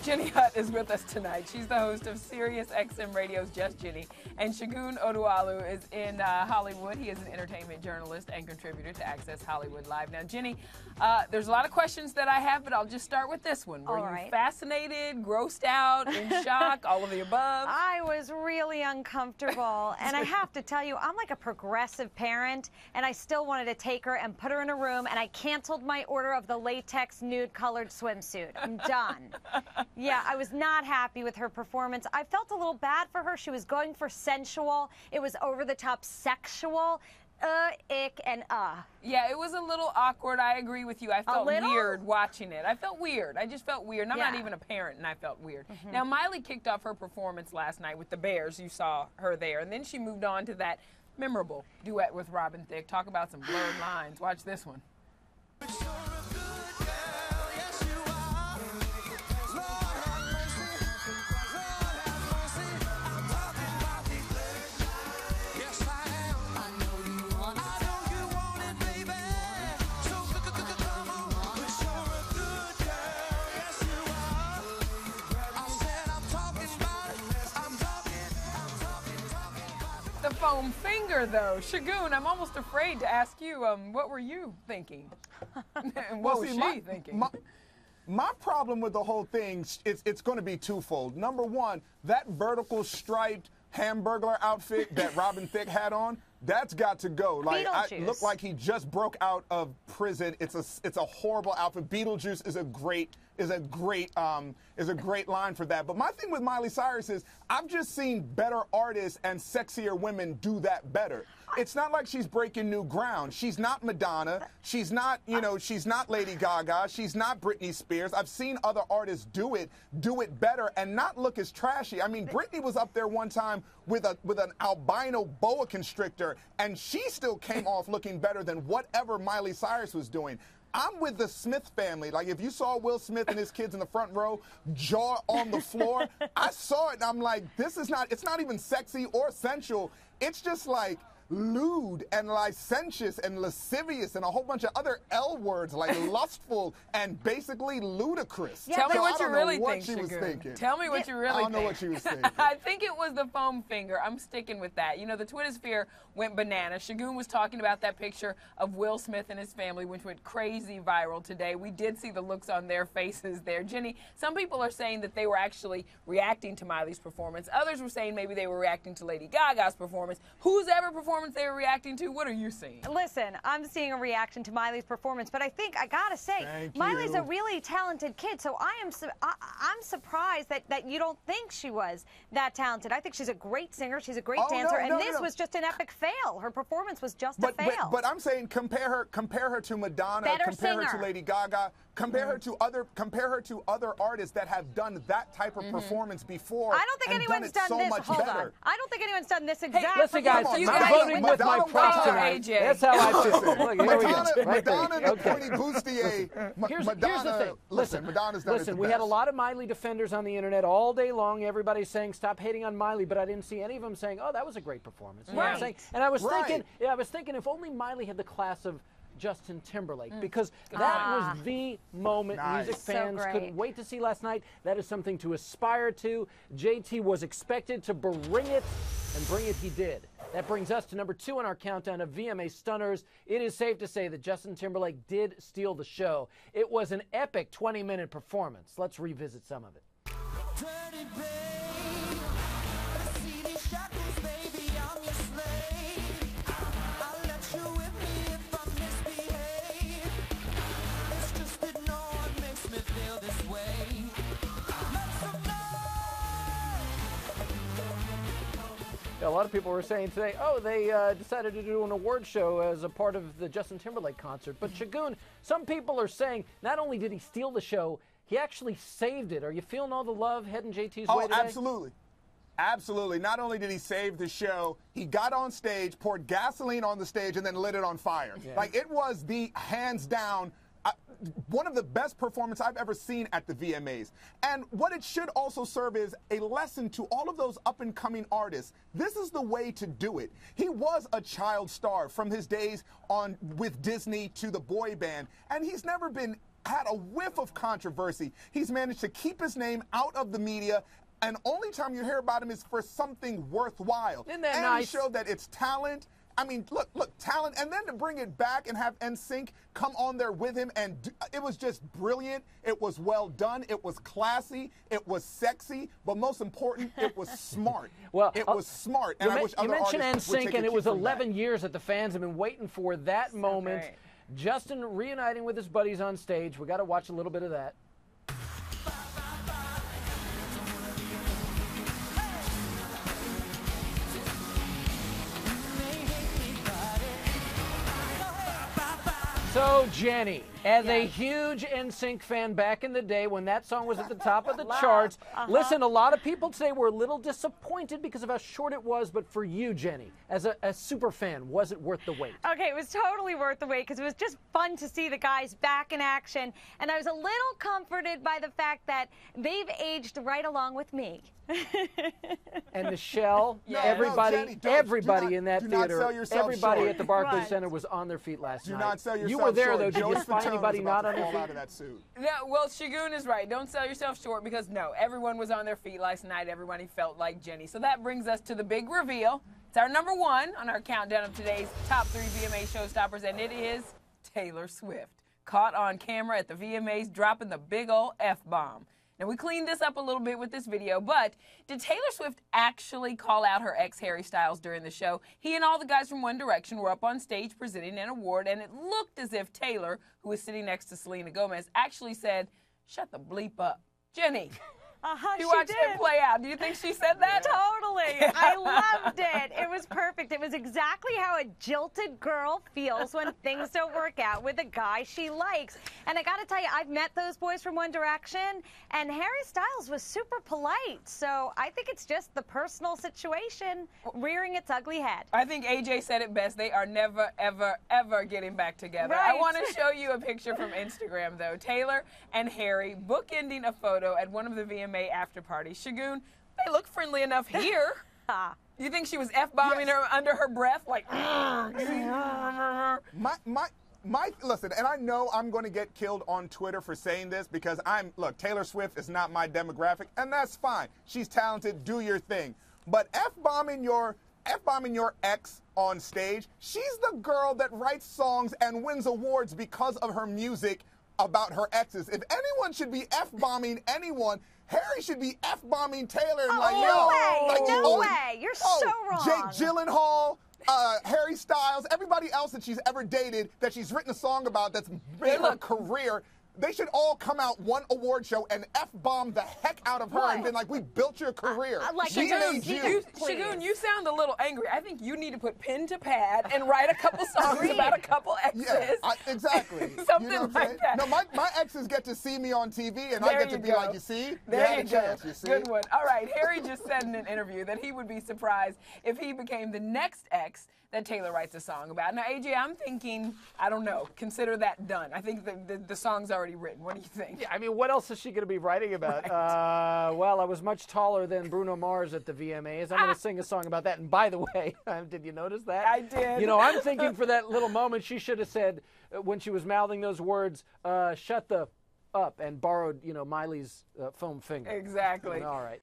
Jenny Hutt is with us tonight. She's the host of Sirius XM Radio's Just Jenny. And Shagun Odualu is in Hollywood. He is an entertainment journalist and contributor to Access Hollywood Live. Now, Jenny, there's a lot of questions that I have, but I'll just start with this one. Were you fascinated, grossed out, in shock, all of the above? I was really uncomfortable. And I have to tell you, I'm like a progressive parent, and I still wanted to take her and put her in a room, and I canceled my order of the latex nude-colored swimsuit. I'm done. Yeah, I was not happy with her performance. I felt a little bad for her. She was going for sensual. It was over-the-top sexual. Ick, and Yeah, it was a little awkward. I agree with you. I felt weird watching it. I felt weird. I just felt weird. And I'm not even a parent, and I felt weird. Now, Miley kicked off her performance last night with the Bears. You saw her there. And then she moved on to that memorable duet with Robin Thicke. Talk about some blurred lines. Watch this one. The foam finger, though. Shagun, I'm almost afraid to ask you, what were you thinking? And what was she thinking? My problem with the whole thing, it's going to be twofold. Number one, that vertical striped Hamburglar outfit that Robin Thicke had on, that's got to go. Like, it looked like he just broke out of prison. It's a horrible outfit. Beetlejuice is a great line for that. But my thing with Miley Cyrus is I've just seen better artists and sexier women do that better. It's not like she's breaking new ground. She's not Madonna. She's not, she's not Lady Gaga. She's not Britney Spears. I've seen other artists do it better and not look as trashy. I mean, Britney was up there one time with an albino boa constrictor, and she still came off looking better than whatever Miley Cyrus was doing. I'm with the Smith family. Like, if you saw Will Smith and his kids in the front row, jaw on the floor, I saw it and I'm like, it's not even sexy or sensual. It's just like lewd and licentious and lascivious and a whole bunch of other L words like lustful and basically ludicrous. Yeah, tell me what you really think, Shagun. Tell me what you really think. I don't know what she was thinking. I think it was the foam finger. I'm sticking with that. You know, the Twitter sphere went bananas. Shagun was talking about that picture of Will Smith and his family, which went crazy viral today. We did see the looks on their faces there. Jenny, some people are saying that they were actually reacting to Miley's performance. Others were saying maybe they were reacting to Lady Gaga's performance. Whose ever performance they were reacting to? What are you seeing? Listen, I'm seeing a reaction to Miley's performance, but I think I gotta say, Miley's a really talented kid. So I'm surprised that you don't think she was that talented. I think she's a great singer. She's a great dancer, and this was just an epic fail. Her performance was just a fail. But I'm saying compare her to Madonna, compare her to Lady Gaga, compare her to other artists that have done that type of performance before. I don't think anyone's done this. Hold on. I don't think anyone's done this exact. Hey, listen, guys, I'm voting with my props tonight. That's how I feel. Look, here we go. Madonna, the pointy bustier. Here's the thing. Listen, Madonna's done we had a lot of Miley defenders on the internet all day long. Everybody's saying stop hating on Miley, but I didn't see any of them saying, "Oh, that was a great performance." You know what I'm saying? And I was thinking, if only Miley had the class of Justin Timberlake, because that was the moment music fans couldn't wait to see last night. That is something to aspire to. JT was expected to bring it, and bring it he did. That brings us to number 2 on our countdown of VMA stunners. It is safe to say that Justin Timberlake did steal the show. It was an epic 20-minute performance. Let's revisit some of it. Dirty babe, I see these shackles, baby, I'm your slave. I'll let you whip me if I misbehave. It's just that no one makes me feel this way. Make some noise. A lot of people were saying today, oh, they decided to do an award show as a part of the Justin Timberlake concert. But Shagun, some people are saying not only did he steal the show, he actually saved it. Are you feeling all the love heading JT's way today? Oh, absolutely. Absolutely. Not only did he save the show, he got on stage, poured gasoline on the stage, and then lit it on fire. Yeah. Like, it was the hands down one of the best performances I've ever seen at the VMAs. And what it should also serve is a lesson to all of those up-and-coming artists. This is the way to do it. He was a child star from his days with Disney to the boy band, and he's never been had a whiff of controversy. He's managed to keep his name out of the media, and only time you hear about him is for something worthwhile. Isn't that and nice? he showed that it's talent. I mean, look, talent, and then to bring it back and have NSYNC come on there with him, and it was just brilliant. It was well done. It was classy. It was sexy, but most important, it was smart. Well, it was smart, and I wish you other mentioned artists would NSYNC, take and a it was cue from 11 that. years that the fans have been waiting for that moment. great. Justin reuniting with his buddies on stage. We got to watch a little bit of that. So, Jenny, as a huge NSYNC fan back in the day when that song was at the top of the charts, listen, a lot of people today were a little disappointed because of how short it was, but for you, Jenny, as a super fan, was it worth the wait? Okay, it was totally worth the wait because it was just fun to see the guys back in action. And I was a little comforted by the fact that they've aged right along with me. And Michelle, No, everybody, Jenny, don't. everybody in that Do not theater, sell yourself everybody short. at the Barclays Right. Center was on their feet last Do night. not sell yourself You were there, short. though. Did you Joey find Fatone anybody is not about on to their fall out feet? of that suit. No, well, Shagun is right. Don't sell yourself short because, no, everyone was on their feet last night. Everybody felt like Jenny. So that brings us to the big reveal. It's our number one on our countdown of today's top 3 VMA showstoppers, and it is Taylor Swift. Caught on camera at the VMAs dropping the big ol' F-bomb. Now, we cleaned this up a little bit with this video, but did Taylor Swift actually call out her ex Harry Styles during the show? He and all the guys from One Direction were up on stage presenting an award, and it looked as if Taylor, who was sitting next to Selena Gomez, actually said, "Shut the bleep up." Jenny, you She watched did. it play out. Do you think she said that? Totally. I loved it. It was perfect. It was exactly how a jilted girl feels when things don't work out with a guy she likes. And I got to tell you, I've met those boys from One Direction, and Harry Styles was super polite. So I think it's just the personal situation rearing its ugly head. I think AJ said it best. They are never, ever, ever getting back together. I Right. want to show you a picture from Instagram, though. Taylor and Harry bookending a photo at one of the VMA after parties. Shagun, they look friendly enough here. You think she was F-bombing Yes. her under her breath? Like, Listen, and I know I'm going to get killed on Twitter for saying this because look, Taylor Swift is not my demographic, and that's fine. She's talented, do your thing. But F-bombing your ex on stage, she's the girl that writes songs and wins awards because of her music about her exes. If anyone should be F-bombing anyone, Harry should be F-bombing Taylor. And like, no yo, way, like, no way. You're so wrong. Jake Gyllenhaal, Harry Styles, everybody else that she's ever dated that she's written a song about that's made her career. They should all come out one award show and F-bomb the heck out of her and been like, we built your career. Like We Shagun, made you. Shagun, you sound a little angry. I think you need to put pen to pad and write a couple songs about a couple exes. Yeah, exactly. Something You know what I'm like saying? that. No, my exes get to see me on TV, and There I get to you be go. like, you see? There had you a go. chance, you see? Good one. All right. Harry just said in an interview that he would be surprised if he became the next ex that Taylor writes a song about. Now, AJ, I'm thinking, I don't know, consider that done. I think the song's already written. What do you think? I mean, what else is she going to be writing about? Well, I was much taller than Bruno Mars at the VMAs. I'm going to sing a song about that. And by the way, did you notice that? I did. You know, I'm thinking for that little moment, she should have said, when she was mouthing those words, shut the up, and borrowed, Miley's foam finger. Exactly. All right.